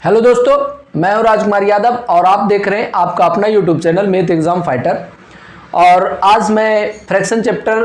Hello दोस्तों, मैं हूं राजकुमार यादव और आप देख रहे हैं आपका अपना YouTube channel math exam fighter. और आज मैं fraction chapter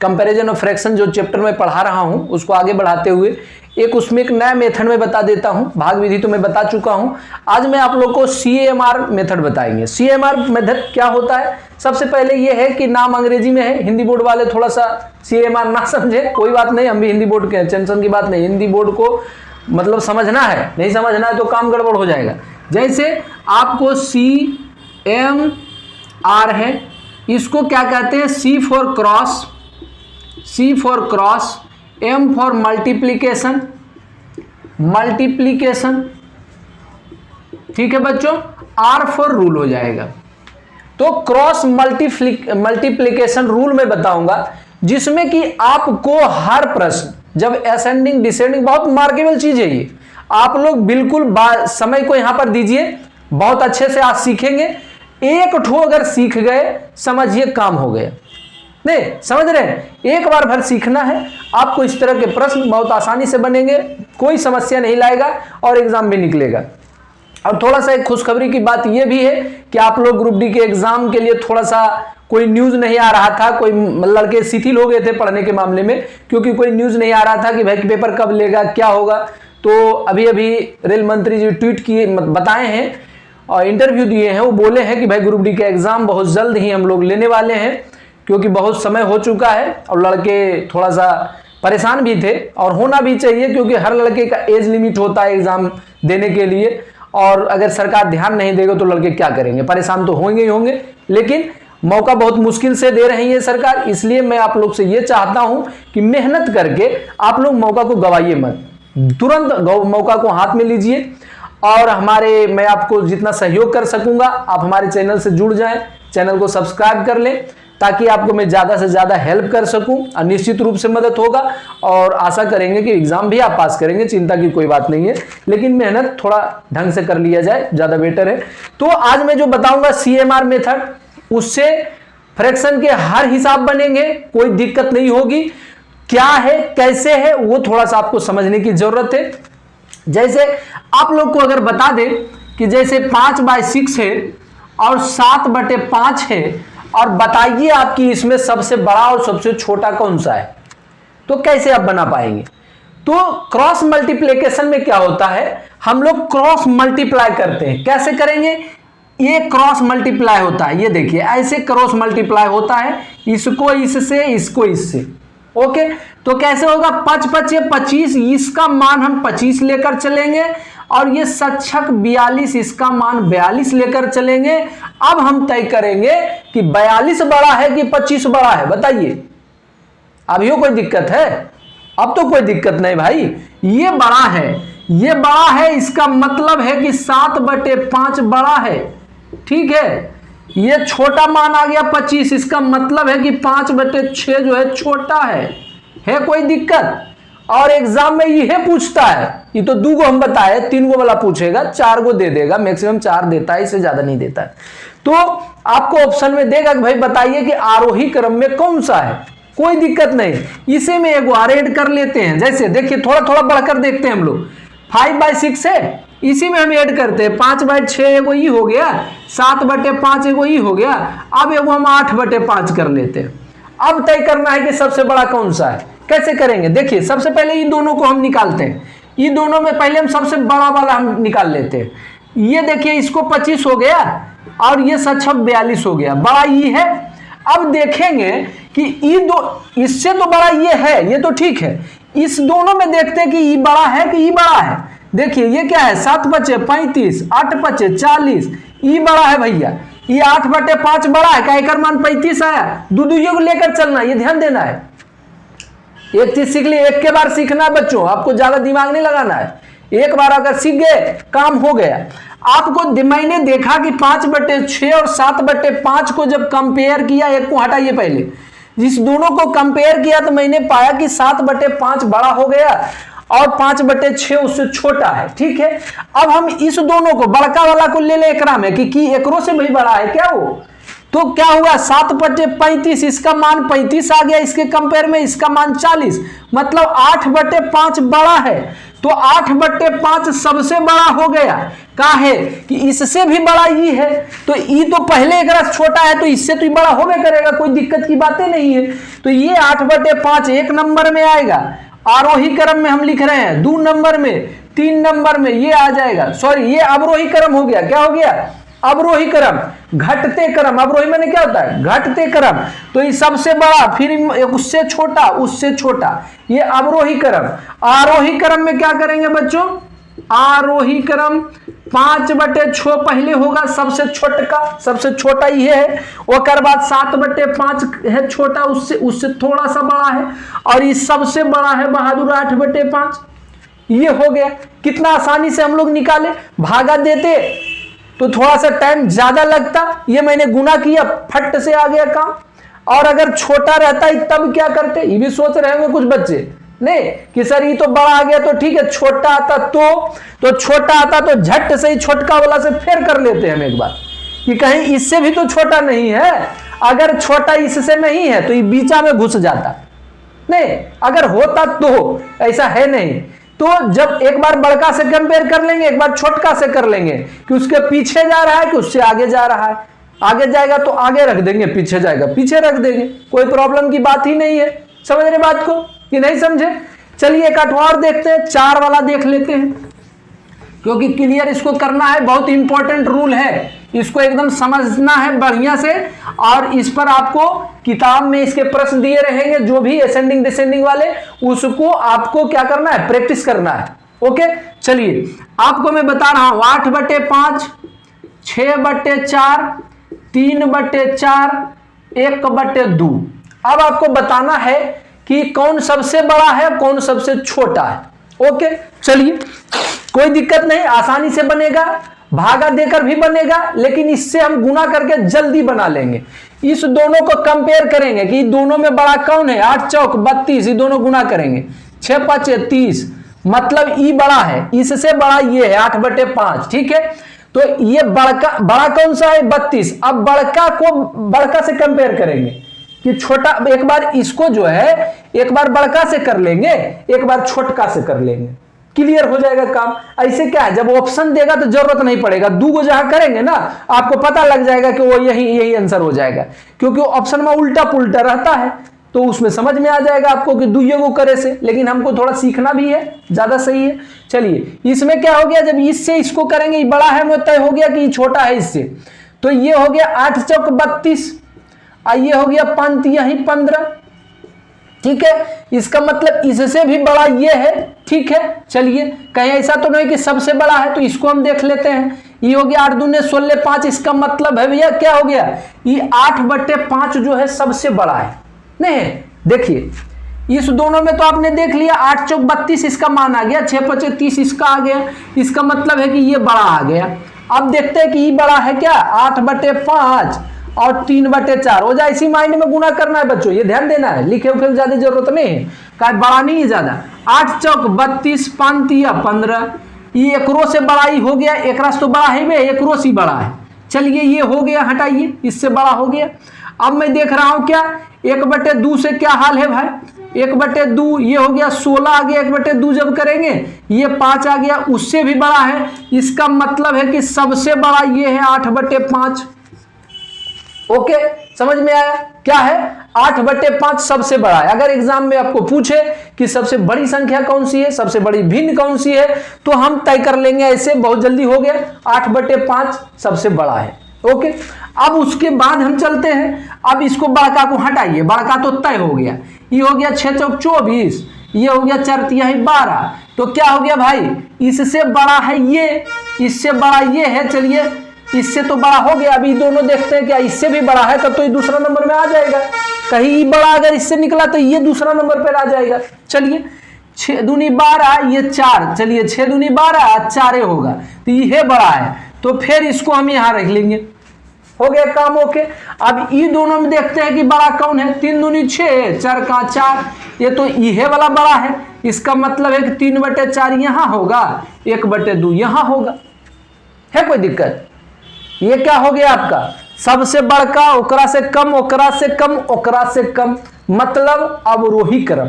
comparison of fraction जो चैप्टर में पढ़ा रहा हूं उसको आगे बढ़ाते हुए एक उसमें एक नया मेथड में बता देता हूं। भाग विधि तो मैं बता चुका हूं। आज मैं आप लोग को CAMR मेथड बताएंगे। CAMR मेथड क्या होता है? सबसे पहले ये है कि नाम अंग्रेजी में है, हिंदी बोर्ड वाले थोड़ा सा CAMR ना समझे, कोई बात नहीं, हम भी हिंदी बोर्ड के हैं, टेंशन की बात नहीं। हिंदी बोर्ड को मतलब समझना है, नहीं समझना है तो काम गड़बड़ हो जाएगा। जैसे आपको CMR है, इसको क्या कहते हैं? C for cross, M for multiplication, ठीक है बच्चों, R फॉर रूल हो जाएगा। तो क्रॉस मल्टीप्लीकेशन रूल में बताऊंगा, जिसमें कि आपको हर प्रश्न जब असेंडिंग डिसेंडिंग, बहुत मार्केबल चीज है ये, आप लोग बिल्कुल समय को यहां पर दीजिए, बहुत अच्छे से आज सीखेंगे। एक ठो अगर सीख गए समझिए काम हो गया। नहीं समझ रहे हैं? एक बार भर सीखना है आपको, इस तरह के प्रश्न बहुत आसानी से बनेंगे, कोई समस्या नहीं लाएगा और एग्जाम भी निकलेगा। और थोड़ा सा एक खुशखबरी की बात यह भी है कि आप लोग ग्रुप डी के एग्जाम के लिए थोड़ा सा कोई न्यूज नहीं आ रहा था, कोई लड़के शिथिल हो गए थे पढ़ने के मामले में, क्योंकि कोई न्यूज नहीं आ रहा था कि भाई पेपर कब लेगा, क्या होगा। तो अभी अभी रेल मंत्री जी ट्वीट किए, बताए हैं और इंटरव्यू दिए हैं, वो बोले हैं कि भाई ग्रुप डी के एग्जाम बहुत जल्द ही हम लोग लेने वाले हैं, क्योंकि बहुत समय हो चुका है और लड़के थोड़ा सा परेशान भी थे, और होना भी चाहिए क्योंकि हर लड़के का एज लिमिट होता है एग्जाम देने के लिए, और अगर सरकार ध्यान नहीं देगा तो लड़के क्या करेंगे, परेशान तो होंगे ही होंगे। लेकिन मौका बहुत मुश्किल से दे रही है सरकार, इसलिए मैं आप लोग से ये चाहता हूं कि मेहनत करके आप लोग मौका को गवाइए मत, तुरंत मौका को हाथ में लीजिए। और मैं आपको जितना सहयोग कर सकूंगा आप हमारे चैनल से जुड़ जाएं, चैनल को सब्सक्राइब कर लें, ताकि आपको मैं ज़्यादा से ज़्यादा हेल्प कर सकूं, और निश्चित रूप से मदद होगा। और आशा करेंगे कि एग्जाम भी आप पास करेंगे, चिंता की कोई बात नहीं है, लेकिन मेहनत थोड़ा ढंग से कर लिया जाए, ज़्यादा बेटर है। तो आज मैं जो बताऊंगा CMR मेथड, उससे फ्रैक्शन के हर हिसाब बनेंगे, कोई दिक्कत नहीं होगी। क्या है, कैसे है, वो थोड़ा सा आपको समझने की जरूरत है। जैसे आप लोग को अगर बता दें कि जैसे 5/6 है और 7/5 है, और बताइए आपकी इसमें सबसे बड़ा और सबसे छोटा कौन सा है, तो कैसे आप बना पाएंगे? तो क्रॉस मल्टीप्लिकेशन में क्या होता है, हम लोग क्रॉस मल्टीप्लाई करते हैं। कैसे करेंगे? ये क्रॉस मल्टीप्लाई होता है, ये देखिए ऐसे क्रॉस मल्टीप्लाई होता है, इसको इससे, इसको इससे। ओके, तो कैसे होगा? 5×5 = 25, इसका मान हम 25 लेकर चलेंगे, और ये 7×6 = 42, इसका मान 42 लेकर चलेंगे। अब हम तय करेंगे कि 42 बड़ा है कि 25 बड़ा है, बताइए। अभी कोई दिक्कत है? अब तो कोई दिक्कत नहीं भाई, ये बड़ा है, ये बड़ा है, इसका मतलब है कि 7/5 बड़ा है, ठीक है। ये छोटा मान आ गया 25, इसका मतलब है कि 5/6 जो है छोटा है कोई दिक्कत? और एग्जाम में ये पूछता है, ये तो 2 गो हम बताए, 3 गो वाला पूछेगा, 4 गो दे देगा, मैक्सिमम 4 देता है, इससे ज्यादा नहीं देता है। तो आपको ऑप्शन में देगा कि भाई बताइए कि आरोही क्रम में कौन सा है, कोई दिक्कत नहीं, इसे में एक बार ऐड कर लेते हैं। जैसे देखिए थोड़ा थोड़ा बढ़कर देखते हैं हम लोग, 5/6 है, इसी में हम ऐड करते हैं, 5/6 एगो ई हो गया, 7/5 एगो ई हो गया, अब एगो हम 8/5 कर लेते हैं। अब तय करना है कि सबसे बड़ा कौन सा है। कैसे करेंगे? देखिए सबसे पहले इन दोनों को हम निकालते हैं, इन दोनों में पहले हम सबसे बड़ा वाला हम निकाल लेते हैं। ये देखिए इसको 25 हो गया और ये 7×6 = 42 हो गया, बड़ा ई है। अब देखेंगे कि ई दो, इससे तो बड़ा ये है, ये तो ठीक है, इस दोनों में देखते हैं कि ई बड़ा है कि ई बड़ा है। देखिए ये क्या है, 7×5 = 35, 8×5 = 40, ई बड़ा है भैया, ये 8/5 बड़ा है, का एकर मान 35 आया। दूधुइयों को लेकर चलना, ये ध्यान देना है। एक चीज सीख ली, एक के बार सीखना है बच्चों, आपको ज्यादा दिमाग नहीं लगाना है, एक बार अगर सीख गए काम हो गया। आपको मैंने देखा कि 5/6 और 7/5 को जब कंपेयर किया, एक को हटाइए पहले, जिस दोनों को कंपेयर किया तो मैंने पाया कि 7/5 बड़ा हो गया और 5/6 उससे छोटा है, ठीक है। अब हम इस दोनों को, बड़का वाला को ले ले एकरा में कि एकरो से भी बड़ा है क्या वो, तो क्या हुआ, 7/35, इसका मान 35 आ गया, इसके कंपेयर में इसका मान 40, मतलब 8/5 बड़ा है। तो 8/5 सबसे बड़ा हो गया। का है कि इससे भी बड़ा ई है, तो ई तो पहले एक रस छोटा है तो इससे तो बड़ा होबे करेगा, कोई दिक्कत की बातें नहीं है। तो ये 8/5 1 नंबर में आएगा, आरोही क्रम में हम लिख रहे हैं 2 नंबर में, 3 नंबर में ये आ जाएगा। सॉरी, ये अवरोही क्रम हो गया। क्या हो गया? अवरोही क्रम, घटते क्रम। अवरोही में क्या होता है? घटते क्रम। तो ये सबसे बड़ा, फिर उससे छोटा, उससे छोटा, ये अवरोही क्रम। आरोही क्रम में क्या करेंगे बच्चों? आरोही क्रम 5/6 पहले होगा, सबसे छोटा, सबसे छोटा ये है। और बाद 7/5 है छोटा, उससे थोड़ा सा बड़ा है, और ये सबसे बड़ा है बहादुर 8/5। ये हो गया। कितना आसानी से हम लोग निकाले। भागा देते तो थोड़ा सा टाइम ज्यादा लगता, ये मैंने गुना किया, फट से आ गया काम। और अगर छोटा रहता है तब क्या करते? ये भी सोच रहे होंगे कुछ बच्चे, नहीं कि सर ये तो बड़ा आ गया तो ठीक है, छोटा आता तो छोटा आता तो झट से ही छोटका वाला से फेर कर लेते हैं हम एक बार, कि कहीं इससे भी तो छोटा नहीं है। अगर छोटा इससे नहीं है तो ये बीचा में घुस जाता, नहीं अगर होता तो, ऐसा है नहीं। तो जब एक बार बड़का से कंपेयर कर लेंगे, एक बार छोटका से कर लेंगे, कि उसके पीछे जा रहा है कि उससे आगे जा रहा है। आगे जाएगा तो आगे रख देंगे, पीछे जाएगा पीछे रख देंगे, कोई प्रॉब्लम की बात ही नहीं है। समझ रहे बात को कि नहीं समझे? चलिए एक और देखते हैं, 4 वाला देख लेते हैं, क्योंकि क्लियर इसको करना है, बहुत इंपॉर्टेंट रूल है, इसको एकदम समझना है बढ़िया से। और इस पर आपको किताब में इसके प्रश्न दिए रहेंगे, जो भी असेंडिंग डिसेंडिंग वाले, उसको आपको क्या करना है? प्रैक्टिस करना है। ओके, चलिए आपको मैं बता रहा हूं 8/5, 6/4, 3/4, 1/2। अब आपको बताना है कि कौन सबसे बड़ा है, कौन सबसे छोटा है। ओके, चलिए कोई दिक्कत नहीं, आसानी से बनेगा, भागा देकर भी बनेगा, लेकिन इससे हम गुना करके जल्दी बना लेंगे। इस दोनों को कंपेयर करेंगे कि दोनों में बड़ा कौन है। 8 चौक 32, ये दोनों गुना करेंगे, 6 5 30, मतलब ई बड़ा है, इससे बड़ा ये है 8/5। ठीक है, तो ये बड़ा कौन सा है? 32। अब बड़का को बड़का से कंपेयर करेंगे कि छोटा, एक बार इसको जो है एक बार बड़का से कर लेंगे, एक बार छोटका से कर लेंगे, क्लियर हो जाएगा काम। ऐसे क्या है, जब ऑप्शन देगा तो जरूरत नहीं पड़ेगा, 2 को जहां करेंगे ना आपको पता लग जाएगा कि वो यही आंसर हो जाएगा, क्योंकि ऑप्शन में उल्टा पुल्टा रहता है, तो उसमें समझ में आ जाएगा आपको कि 2 को करे से। लेकिन हमको थोड़ा सीखना भी है, ज्यादा सही है। चलिए इसमें क्या हो गया, जब इससे इसको करेंगे, ये बड़ा है, तय हो गया कि ये छोटा है इससे, तो ये हो गया 8 चौक 32, ये हो गया 5 यही 15। ठीक है, इसका मतलब इससे भी बड़ा ये है। ठीक है, चलिए कहीं ऐसा तो नहीं कि सबसे बड़ा है, तो इसको हम देख लेते हैं। ये हो गया 8 दूने 16 5, इसका मतलब है भैया क्या हो गया, ये 8/5 जो है सबसे बड़ा है। नहीं देखिए, इस दोनों में तो आपने देख लिया 8 चौक 32 इसका मान आ गया, 6 5 30 इसका आ गया, इसका मतलब है कि ये बड़ा आ गया। अब देखते हैं कि ये बड़ा है क्या, 8/5 और 3/4 हो जाए। इसी माइंड में गुना करना है बच्चों, ये ध्यान देना है, लिखे उखे ज्यादा जरूरत नहीं है, का बड़ा नहीं है ज्यादा। 8 चौक 32, 5 तिया 15, ये एक रो से बड़ा ही हो गया, एक रास तो बड़ा है वे, एक रो से बड़ा है। चलिए ये हो गया, हटाइए, इससे बड़ा हो गया। अब मैं देख रहा हूं क्या, 1/2 से क्या हाल है भाई, 1/2 ये हो गया 16 आ गया, 1/2 जब करेंगे ये 5 आ गया, उससे भी बड़ा है। इसका मतलब है कि सबसे बड़ा ये है 8/5। ओके, समझ में आया क्या है, 8/5 सबसे बड़ा है। अगर एग्जाम में आपको पूछे कि सबसे बड़ी संख्या कौन सी है, सबसे बड़ी भिन्न कौन सी है, तो हम तय कर लेंगे ऐसे, बहुत जल्दी हो गया, 8/5 सबसे बड़ा है। ओके, अब उसके बाद हम चलते हैं, अब इसको बड़का को हटाइए, बड़का तो तय हो गया, ये हो गया 6 चौक 24, ये हो गया 4 तिहाई 12, तो क्या हो गया भाई, इससे बड़ा है ये, इससे बड़ा ये है। चलिए इससे तो बड़ा हो गया, अभी दोनों देखते हैं क्या इससे भी बड़ा है, तब तो ये दूसरा नंबर में आ जाएगा। कहीं बड़ा अगर इससे निकला तो ये दूसरा नंबर पर आ जाएगा। चलिए 6 दूनी 12, ये 4, चलिए 6 दूनी 12, 4 होगा, तो ये बड़ा है, तो फिर इसको हम यहाँ रख लेंगे, हो गया काम। ओके, अब ये दोनों में देखते हैं कि बड़ा कौन है, 3 दूनी 6, 4 का 4, ये तो ये वाला बड़ा है, इसका मतलब है कि 3/4 यहाँ होगा, 1/2 यहाँ होगा। है कोई दिक्कत? ये क्या हो गया आपका, सबसे बड़का, ओकरा से कम, ओकरा से कम, ओकरा से कम, मतलब अवरोही क्रम।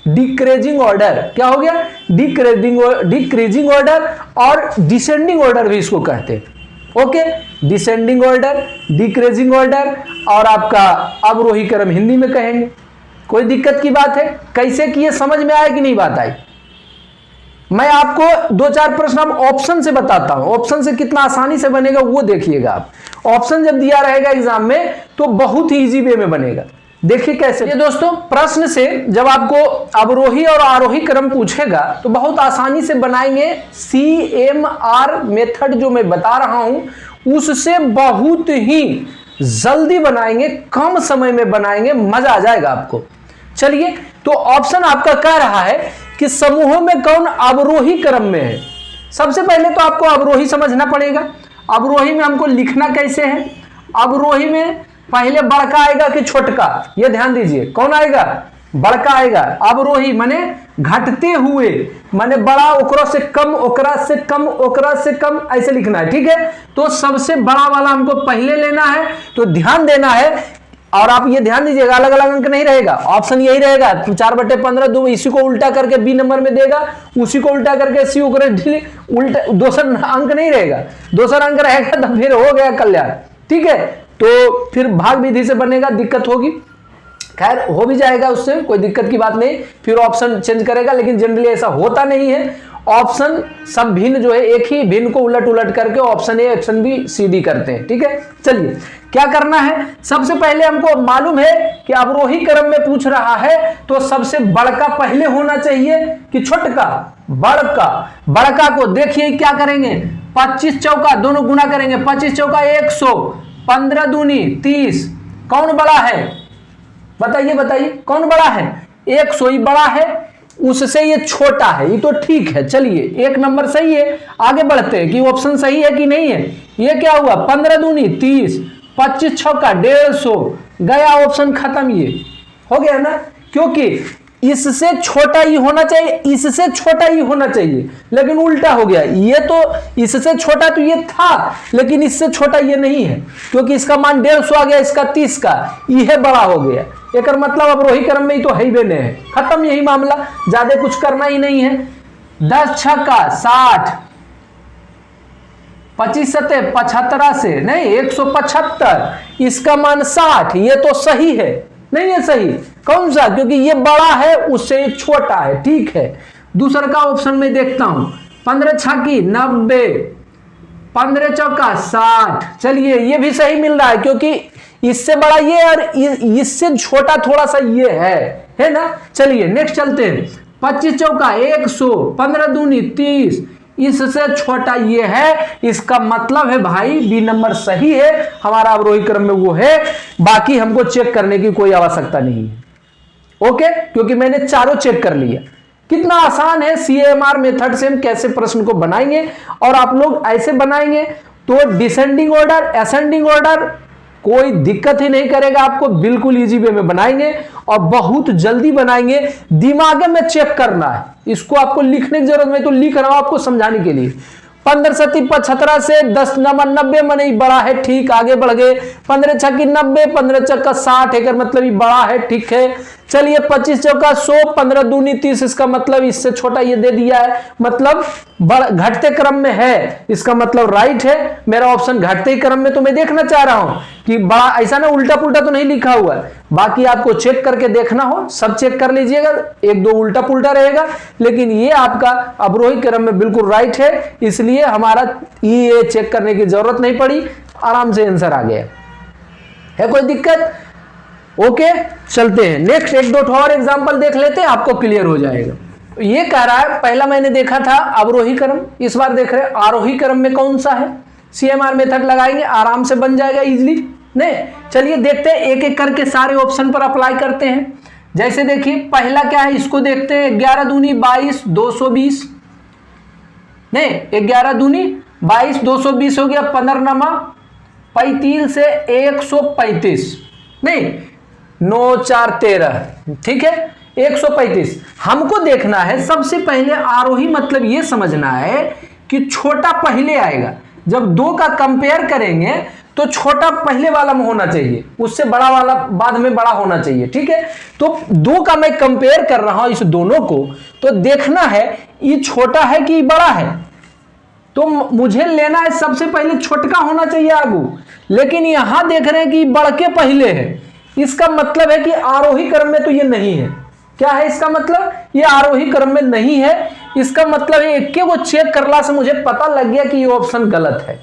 Decreasing order. क्या हो गया? डिक्रीजिंग ऑर्डर और डिसेंडिंग ऑर्डर भी इसको कहते हैं। Okay, descending order, decreasing order और आपका अवरोही क्रम हिंदी में कहेंगे। कोई दिक्कत की बात है? कैसे किए, समझ में आया कि नहीं बात आई? मैं आपको 2-4 प्रश्न अब ऑप्शन से बताता हूं, ऑप्शन से कितना आसानी से बनेगा वो देखिएगा आप। ऑप्शन जब दिया रहेगा एग्जाम में तो बहुत ही इजी वे में बनेगा। देखिए कैसे। ये दोस्तों, प्रश्न से जब आपको अवरोही और आरोही क्रम पूछेगा तो बहुत आसानी से बनाएंगे। CMR मेथड जो मैं बता रहा हूं उससे बहुत ही जल्दी बनाएंगे, कम समय में बनाएंगे, मजा आ जाएगा आपको। चलिए, तो ऑप्शन आपका कह रहा है कि समूहों में कौन अवरोही क्रम में है। सबसे पहले तो आपको अवरोही समझना पड़ेगा। अवरोही में हमको लिखना कैसे है? अवरोही में पहले बड़का आएगा कि छोटका, ये ध्यान दीजिए। कौन आएगा? बड़का आएगा। अवरोही माने घटते हुए, माने बड़ा ओकरा से कम, ओकरा से कम, ओकरा से कम, ऐसे लिखना है। ठीक है, तो सबसे बड़ा वाला हमको पहले लेना है, तो ध्यान देना है। और आप ये ध्यान दीजिएगा, अलग अलग अंक नहीं रहेगा, ऑप्शन यही रहेगा 4/15 दो, इसी को उल्टा करके बी नंबर में देगा, उसी को उल्टा करके सी, उल्टा दूसरा अंक नहीं रहेगा, दूसरा अंक रहेगा तो फिर हो गया कल्याण। ठीक है, तो फिर भाग विधि से बनेगा, दिक्कत होगी, खैर हो भी जाएगा, उससे कोई दिक्कत की बात नहीं, फिर ऑप्शन चेंज करेगा, लेकिन जनरली ऐसा होता नहीं है। ऑप्शन सब भिन्न जो है, एक ही भिन्न को उलट उलट करके option A, option B, C, D करते हैं। ठीक है, चलिए क्या करना है? सबसे पहले हमको मालूम है कि अवरोही क्रम में पूछ रहा है तो सबसे बड़का पहले होना चाहिए कि छोटका? बड़का। बड़का को देखिए क्या करेंगे, 25 चौका दोनों गुना करेंगे, 25 चौका 100, 15 दूनी 30। कौन बड़ा है? बताइए बताइए, कौन बड़ा है? 100 ही बड़ा है, उससे ये छोटा है, ये तो ठीक है। चलिए, एक नंबर सही है, आगे बढ़ते हैं कि ऑप्शन सही है कि नहीं है। ये क्या हुआ? 15 दूनी 30, 25 छक्का 150, गया ऑप्शन खत्म। ये हो गया ना, क्योंकि इससे छोटा ही होना चाहिए, इससे छोटा ही होना चाहिए, लेकिन उल्टा हो गया। ये तो इससे छोटा तो ये था, लेकिन इससे छोटा ये नहीं है, क्योंकि इसका मान 150 आ गया, इसका 30 का, यह बड़ा हो गया। एक मतलब अवरोही क्रम में ही तो है ही बने है, खत्म यही मामला, ज्यादा कुछ करना ही नहीं है। 10 छक्का 60, 25 सते 75 से नहीं 175, इसका मान 60, ये तो सही है, नहीं है सही? कौन सा? क्योंकि ये बड़ा है, उससे छोटा है। ठीक है, दूसरा का ऑप्शन में देखता हूं, 15 छक्की 90, 15 चौका 60। चलिए, ये भी सही मिल रहा है, क्योंकि इससे बड़ा ये और इससे छोटा थोड़ा सा ये है ना। चलिए नेक्स्ट चलते हैं, 25 चौका 100, 15 दूनी 30, इससे छोटा ये है, इसका मतलब है भाई बी नंबर सही है, हमारा अवरोही क्रम में वो है, बाकी हमको चेक करने की कोई आवश्यकता नहीं है। ओके, क्योंकि मैंने चारों चेक कर लिया। कितना आसान है, CMR मेथड से हम कैसे प्रश्न को बनाएंगे, और आप लोग ऐसे बनाएंगे तो डिसेंडिंग ऑर्डर, असेंडिंग ऑर्डर कोई दिक्कत ही नहीं करेगा आपको, बिल्कुल इजी वे में बनाएंगे और बहुत जल्दी बनाएंगे। दिमाग में चेक करना है, इसको आपको लिखने की जरूरत नहीं, तो लिख रहा हूं आपको समझाने के लिए। 15 सती 75 से 10 नंबर 90 में नहीं बड़ा है, ठीक, आगे बढ़ गए। 15 छक्की 90, 15 चक्का 60, एक मतलब ये बड़ा है, ठीक है। चलिए 25 चौका 100, 15 दूनी 30, इसका मतलब इससे छोटा ये दे दिया है, मतलब घटते क्रम में है, इसका मतलब राइट है। मेरा ऑप्शन घटते क्रम में, तो मैं देखना चाह रहा हूं कि बड़ा, ऐसा ना उल्टा पुल्टा तो नहीं लिखा हुआ है, बाकी आपको चेक करके देखना हो, सब चेक कर लीजिएगा, एक दो उल्टा पुल्टा रहेगा, लेकिन ये आपका अवरोही क्रम में बिल्कुल राइट है, इसलिए हमारा ये चेक करने की जरूरत नहीं पड़ी, आराम से आंसर आ गया है। कोई दिक्कत? ओके, चलते हैं नेक्स्ट, एक दो और एग्जांपल देख लेते हैं, आपको क्लियर हो जाएगा। ये कह रहा है, पहला मैंने देखा था अवरोही क्रम, इस बार देख रहे हैं आरोही क्रम में कौन सा है। CMR मेथड लगाएंगे, आराम से बन जाएगा इजीली। नहीं, चलिए देखते हैं, एक एक करके सारे ऑप्शन पर अप्लाई करते हैं। जैसे देखिए पहला क्या है, इसको देखते हैं, 11 दूनी 22, 220, नहीं 11 दूनी 22, 220 हो गया, 15 नमा 35 से 135, नहीं 9 4 13, ठीक है 135। हमको देखना है सबसे पहले आरोही, मतलब ये समझना है कि छोटा पहले आएगा। जब दो का कंपेयर करेंगे तो छोटा पहले वाला में होना चाहिए, उससे बड़ा वाला बाद में बड़ा होना चाहिए। ठीक है, तो दो का मैं कंपेयर कर रहा हूं इस दोनों को, तो देखना है ये छोटा है कि बड़ा है। तो मुझे लेना है सबसे पहले छोटका होना चाहिए आगू, लेकिन यहां देख रहे हैं कि बढ़ के पहले है। इसका मतलब है कि आरोही क्रम में तो ये नहीं है। क्या है इसका मतलब? ये आरोही क्रम में नहीं है। इसका मतलब है एक को चेक करला से मुझे पता लग गया कि ये ऑप्शन गलत है।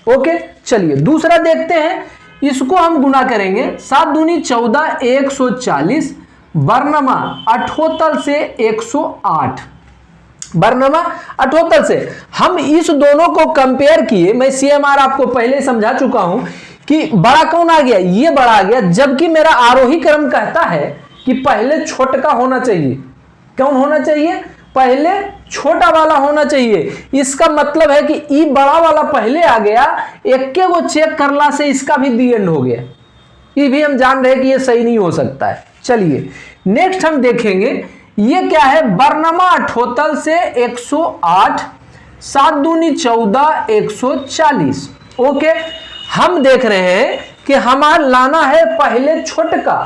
ओके, चलिए दूसरा देखते हैं। इसको हम गुना करेंगे 7 दूनी 14 140, बरनमा 78 से 108, बरनमा 78 से। हम इस दोनों को कंपेयर किए, मैं CMR आपको पहले समझा चुका हूं कि बड़ा कौन आ गया, ये बड़ा आ गया, जबकि मेरा आरोही क्रम कहता है कि पहले छोटा होना चाहिए। कौन होना चाहिए? पहले छोटा वाला होना चाहिए। इसका मतलब है कि ई बड़ा वाला पहले आ गया, एक को चेक करला से इसका भी दी एंड हो गया। ये भी हम जान रहे हैं कि ये सही नहीं हो सकता है। चलिए नेक्स्ट हम देखेंगे, ये क्या है? बरनमा 78 से 108, 7 दूनी 14 140। ओके, हम देख रहे हैं कि हमारा लाना है पहले छोटका,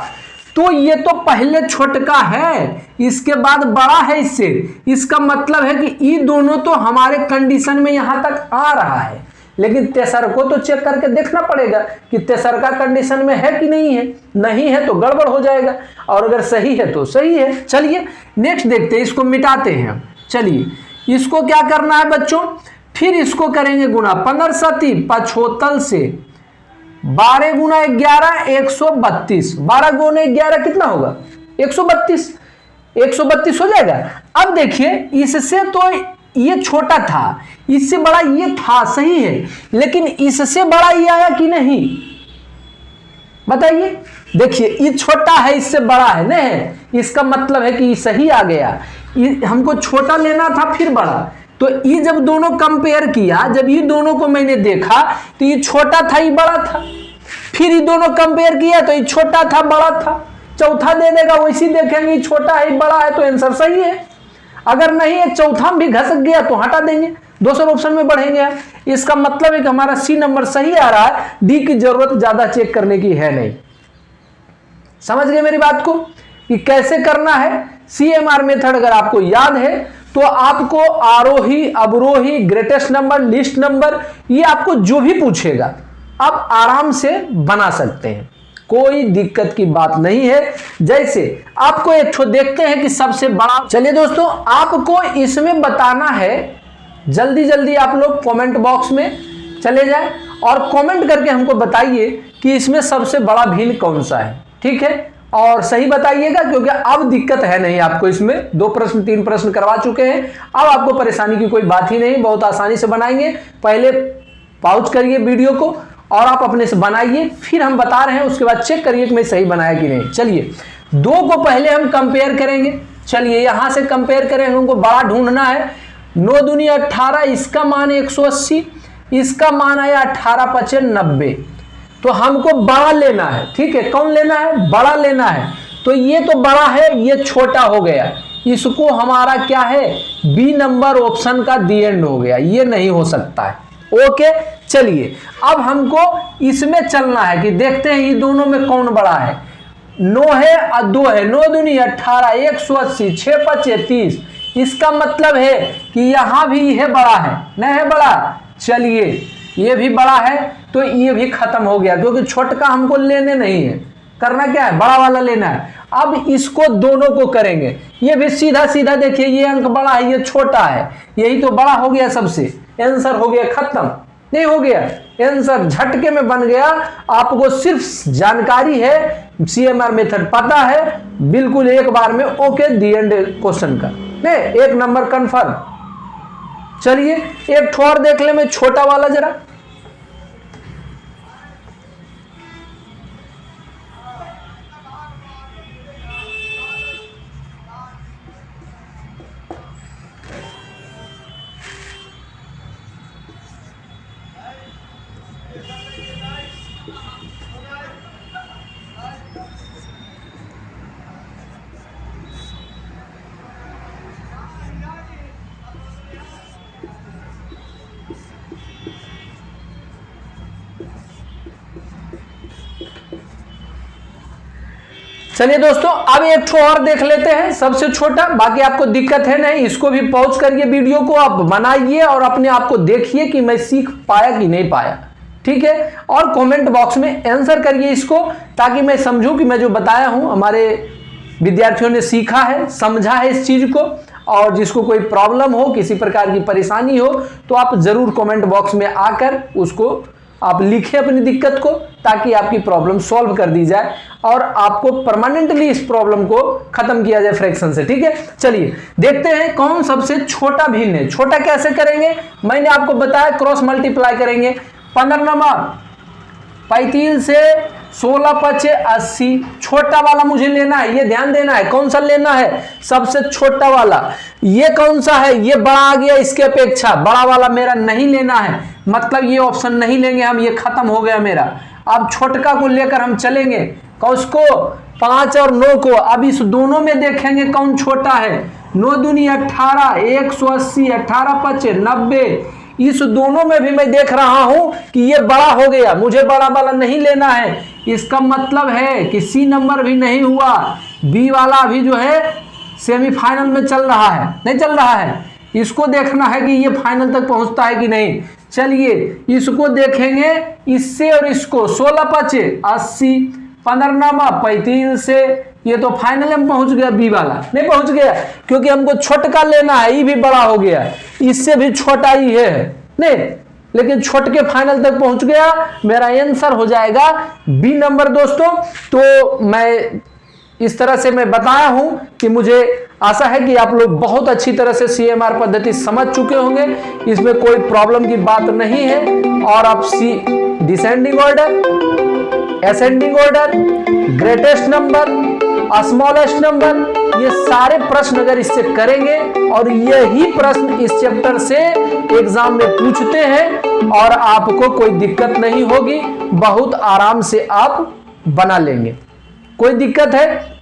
तो ये तो पहले छोटका है, इसके बाद बड़ा है इससे। इसका मतलब है कि ये दोनों तो हमारे कंडीशन में यहां तक आ रहा है, लेकिन तेसर को तो चेक करके देखना पड़ेगा कि तेसर का कंडीशन में है कि नहीं है। नहीं है तो गड़बड़ हो जाएगा, और अगर सही है तो सही है। चलिए नेक्स्ट देखते हैं, इसको मिटाते हैं। चलिए इसको क्या करना है बच्चों, फिर इसको करेंगे गुना 15 सती 75 से, 12 गुना 11 132, 12 गुना 11 कितना होगा? 132, 132 हो जाएगा। अब देखिए इससे तो ये छोटा था, इससे बड़ा ये था, सही है, लेकिन इससे बड़ा ये आया कि नहीं बताइए? देखिए ये छोटा है, इससे बड़ा है नहीं, इसका मतलब है कि ये सही आ गया। हमको छोटा लेना था फिर बड़ा, तो ये जब दोनों कंपेयर किया, जब ये दोनों को मैंने देखा तो ये छोटा था, ये बड़ा था। फिर ये दोनों कंपेयर किया तो ये छोटा था, बड़ा था। चौथा दे देगा, वैसे देखेंगे ये छोटा है बड़ा है, तो आंसर सही है। अगर नहीं है, चौथा में भी घसक गया तो हटा देंगे, दूसरे ऑप्शन में बढ़ेंगे। इसका मतलब है कि हमारा C नंबर सही आ रहा है, D की जरूरत ज्यादा चेक करने की है नहीं। समझ गए मेरी बात को कि कैसे करना है? CMR मेथड अगर आपको याद है तो आपको आरोही, अवरोही, ग्रेटेस्ट नंबर, लिस्ट नंबर, ये आपको जो भी पूछेगा आप आराम से बना सकते हैं, कोई दिक्कत की बात नहीं है। जैसे आपको एक ठो देखते हैं कि सबसे बड़ा। चलिए दोस्तों, आपको इसमें बताना है, जल्दी जल्दी आप लोग कमेंट बॉक्स में चले जाएं और कमेंट करके हमको बताइए कि इसमें सबसे बड़ा भिन्न कौन सा है। ठीक है, और सही बताइएगा, क्योंकि अब दिक्कत है नहीं आपको। इसमें 2 प्रश्न 3 प्रश्न करवा चुके हैं, अब आपको परेशानी की कोई बात ही नहीं, बहुत आसानी से बनाएंगे। पहले पॉज करिए वीडियो को और आप अपने से बनाइए, फिर हम बता रहे हैं, उसके बाद चेक करिए कि मैं सही बनाया कि नहीं। चलिए 2 को पहले हम कंपेयर करेंगे। चलिए यहां से कंपेयर करेंगे, हमको बड़ा ढूंढना है। 9 दूनी 18, इसका मान 180, इसका मान आया 18 5 90, तो हमको बड़ा लेना है। ठीक है, कौन लेना है? बड़ा लेना है। तो ये तो बड़ा है, ये छोटा हो गया, इसको हमारा क्या है? बी नंबर ऑप्शन का दी एंड हो गया, ये नहीं हो सकता है। ओके, चलिए अब हमको इसमें चलना है कि देखते हैं ये दोनों में कौन बड़ा है। 9 है और 2 है, 9 दूनी 18, 180, 6 5 30, इसका मतलब है कि यहां भी यह बड़ा है, नहीं है बड़ा? चलिए ये भी बड़ा है, तो ये भी खत्म हो गया, क्योंकि छोटका हमको लेने नहीं है, करना क्या है? बड़ा वाला लेना है। अब इसको दोनों को करेंगे, ये भी सीधा सीधा देखिए, ये अंक बड़ा है, ये छोटा है, यही तो बड़ा हो गया सबसे, आंसर हो गया खत्म। नहीं हो गया, आंसर झटके में बन गया। आपको सिर्फ जानकारी है, CMR मेथड पता है, बिल्कुल एक बार में ओके दी एंड क्वेश्चन का, नहीं 1 नंबर कंफर्म। चलिए एक ठोर देख ले मैं, छोटा वाला जरा। चलिए दोस्तों, अब एक ठो और देख लेते हैं, सबसे छोटा। बाकी आपको दिक्कत है नहीं, इसको भी पॉज करिए, वीडियो को आप बनाइए और अपने आप को देखिए कि मैं सीख पाया कि नहीं पाया, ठीक है। और कमेंट बॉक्स में आंसर करिए इसको, ताकि मैं समझूं कि मैं जो बताया हूं हमारे विद्यार्थियों ने सीखा है, समझा है इस चीज को। और जिसको कोई प्रॉब्लम हो, किसी प्रकार की परेशानी हो, तो आप जरूर कमेंट बॉक्स में आकर उसको आप लिखें अपनी दिक्कत को, ताकि आपकी प्रॉब्लम सॉल्व कर दी जाए और आपको परमानेंटली इस प्रॉब्लम को खत्म किया जाए फ्रैक्शन से, ठीक है। चलिए देखते हैं कौन सबसे छोटा भिन्न है। छोटा कैसे करेंगे, मैंने आपको बताया, क्रॉस मल्टीप्लाई करेंगे। 15 नंबर 35 से 16 पचे 80, छोटा वाला मुझे लेना है, ये ध्यान देना है। कौन सा लेना है, सबसे छोटा वाला। ये कौन सा है, ये बड़ा आ गया, इसके अपेक्षा बड़ा वाला मेरा नहीं लेना है, मतलब ये ऑप्शन नहीं लेंगे हम, ये खत्म हो गया मेरा। अब छोटका को लेकर हम चलेंगे, उसको 5 और 9 को। अब इस दोनों में देखेंगे कौन छोटा है। 9 दूनी 18, 180, 18 पचे 90। इस दोनों में भी मैं देख रहा हूं कि ये बड़ा हो गया, मुझे बड़ा वाला नहीं लेना है। इसका मतलब है कि सी नंबर भी नहीं हुआ, बी वाला भी जो है सेमीफाइनल में चल रहा है, नहीं चल रहा है। इसको देखना है कि ये फाइनल तक पहुंचता है कि नहीं। चलिए इसको देखेंगे, इससे और इसको। 16 पचे 80, 15 नामा 35 से, ये तो फाइनल में पहुंच गया, बी वाला नहीं पहुंच गया, क्योंकि हमको छोटका लेना है, ये भी बड़ा हो गया, इससे भी छोटा ही है नहीं, लेकिन छोटके फाइनल तक पहुंच गया। मेरा आंसर हो जाएगा बी नंबर दोस्तों। तो मैं इस तरह से मैं बताया हूं कि मुझे आशा है कि आप लोग बहुत अच्छी तरह से CMR पद्धति समझ चुके होंगे, इसमें कोई प्रॉब्लम की बात नहीं है। और आप descending order, ascending order, greatest number, smallest number, ये सारे प्रश्न अगर इससे करेंगे, और यही प्रश्न इस चैप्टर से एग्जाम में पूछते हैं, और आपको कोई दिक्कत नहीं होगी, बहुत आराम से आप बना लेंगे। कोई दिक्कत है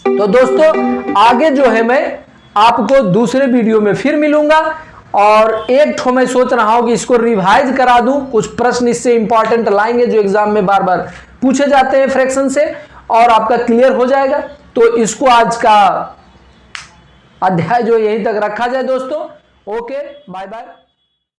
तो दोस्तों आगे जो है मैं आपको दूसरे वीडियो में फिर मिलूंगा। और एक ठो मैं सोच रहा हूं कि इसको रिवाइज करा दूं, कुछ प्रश्न इससे इंपॉर्टेंट लाएंगे जो एग्जाम में बार बार पूछे जाते हैं फ्रैक्शन से, और आपका क्लियर हो जाएगा। तो इसको आज का अध्याय जो यहीं तक रखा जाए दोस्तों। Okay, bye bye.